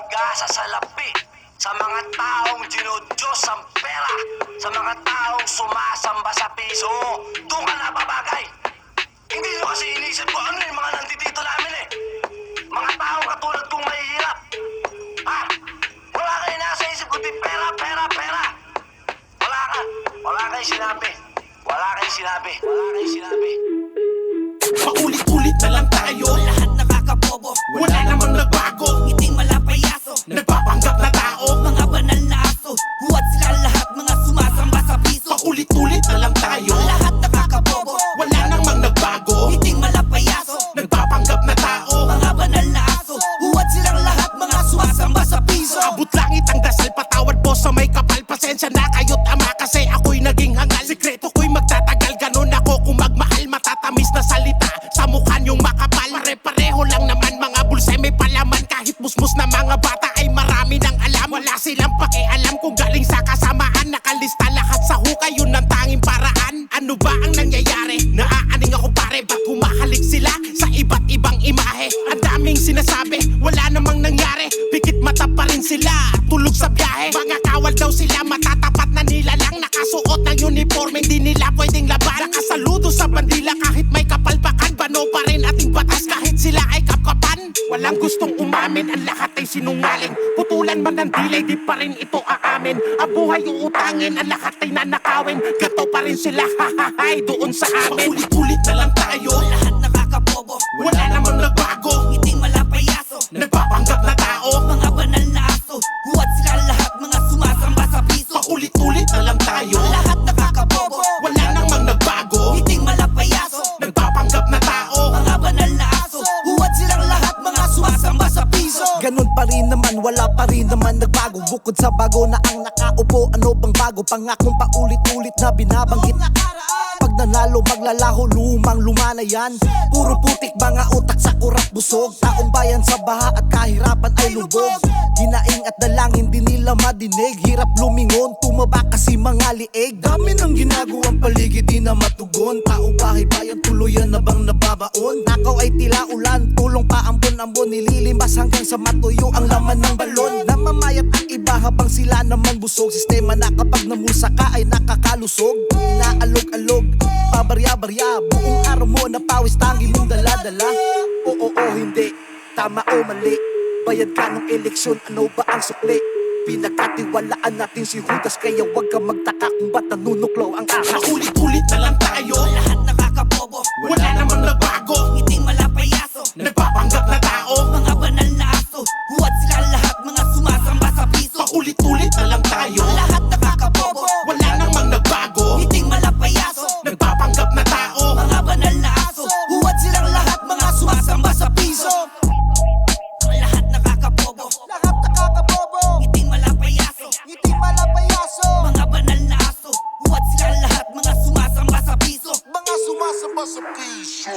higa sa salapi, sa mga taong dinodiyos ang pera, sa mga taong sumasamba sa piso. Doon ka napabagay. Hindi nyo kasi inisip ko ano yung mga nandito namin eh. Mga taong katulad kong mahihirap. Ha? Wala kayo nasa isip kundi pera, pera, pera. Wala kayo sinabi. Wala kayo sinabi. Wala kayo sinabi. Paulit-ulit na lang tayo, Lahat nakakabobo, wala namang nagbago. ngiting malapayaso, Nagpapanggap na tao, mga banal na aso. Huwad sila lahat, mga sumasamba sa piso. paulit-ulit na lang tayo, Lahat nakakabobo, wala namang nagbago. ngiting malapayaso, Nagpapanggap na tao, mga banal na aso. Huwad silang lahat, mga sumasamba sa piso. abot langit ang dasal, patawad po sa may kapal. Pasensya na kayo't ama kasi ako'y naging hangal. Sikreto ko'y magtatagal, ganun ako kung magmahal. Matatamis na salita, sa mukha niyong makapal. Pare-pareho lang naman, mga bulse may palaman. Kahit musmus na mga bata ay marami ng alam. Wala silang pakialam kung galing sa kasamaan. Nakalista lahat sa hukay, yun ang tanging paraan. Ano ba ang nangyayari? Naaaning ako pare, ba't humahalik sila sa iba't ibang imahe? Ang daming sinasabi, wala namang nangyari. Pikit mata pa rin sila, tulog sa biyahe. Mga kawal daw sila, matatapat na nila lang. Nakasuot ng uniforme, hindi nila pwedeng laban. Nakasaludo sa bandila kahit may kapalpakan. Bano pa rin ating batas kahit sila ay kapkapan. Walang gustong umamin, ang lahat ay sinungaling. Putulan man ng dilay, di pa rin ito aamin. Ang buhay uutangin, ang lahat ay nanakawin. Gato pa rin sila, hahahay, doon sa amin. Ulit-ulit na lang tayo, Lahat nakakabobo, wala namang nagbago. ngiting malapayaso, Nagpapanggap na tao, mga banal na aso. Huwad sila lahat, mga sumasamba sa piso. paulit-ulit na lang tayo, Lahat nakakabobo, wala namang nagbago. ngiting malapayaso, Nagpapanggap na tao, mga banal na aso. Huwad silang lahat, mga sumasamba sa piso. Ganun pa rin naman, wala pa rin naman nagbago. Bukod sa bago na ang nakaupo, ano pang bago? Pangakong paulit-ulit na binabanggit. Pag nanalo maglalaho, lumang lumana yan. Puro putik, mga utak sa kurat busog. Taong bayan sa baha at kahirapan ay lubog. Hinaing at dalangin di nila madinig. Hirap lumingon, tumaba kasi mga liig. Dami ng ginagawang paligid, di na matugon. Taong bahay bayan, tuluyan na bang nababaon? Nakaw ay tila ulan, tulong pa ambon-ambon. Nililimas hanggang sa matuyo ang laman ng balon. Namamayat ang iba habang sila naman busog. Sistema na kapag namusa ka ay nakakalusog. Inaalog-alog, pabarya-barya. Buong araw mo na pawis, tangi mong dala-dala. Oo o hindi, tama o mali. Bayad ka ng eleksyon, ano ba ang sukli? Pinagkatiwalaan natin si Judas, kaya wag ka magtaka kung ba't nanunuklaw ang ahas. paulit-ulit na lang tayo, Lahat nakakabobo, wala namang nagbago. ngiting malapayaso, Nagpapanggap na tao, mga banal na aso. Huwad sila lahat, mga sumasamba sa piso. paulit-ulit na lang tayo, Lahat nakakabobo, wala namang nagbago. ngiting malapayaso, Nagpapanggap na tao, mga banal na aso. Huwad silang lahat, mga sumasamba sa piso. Lahat nakakabobo, Lahat nakakabobo, ngiting malapayaso, ngiti malapayaso. mga banal na aso. Huwad silang lahat, mga sumasamba sa piso. Mga sumasamba sa piso.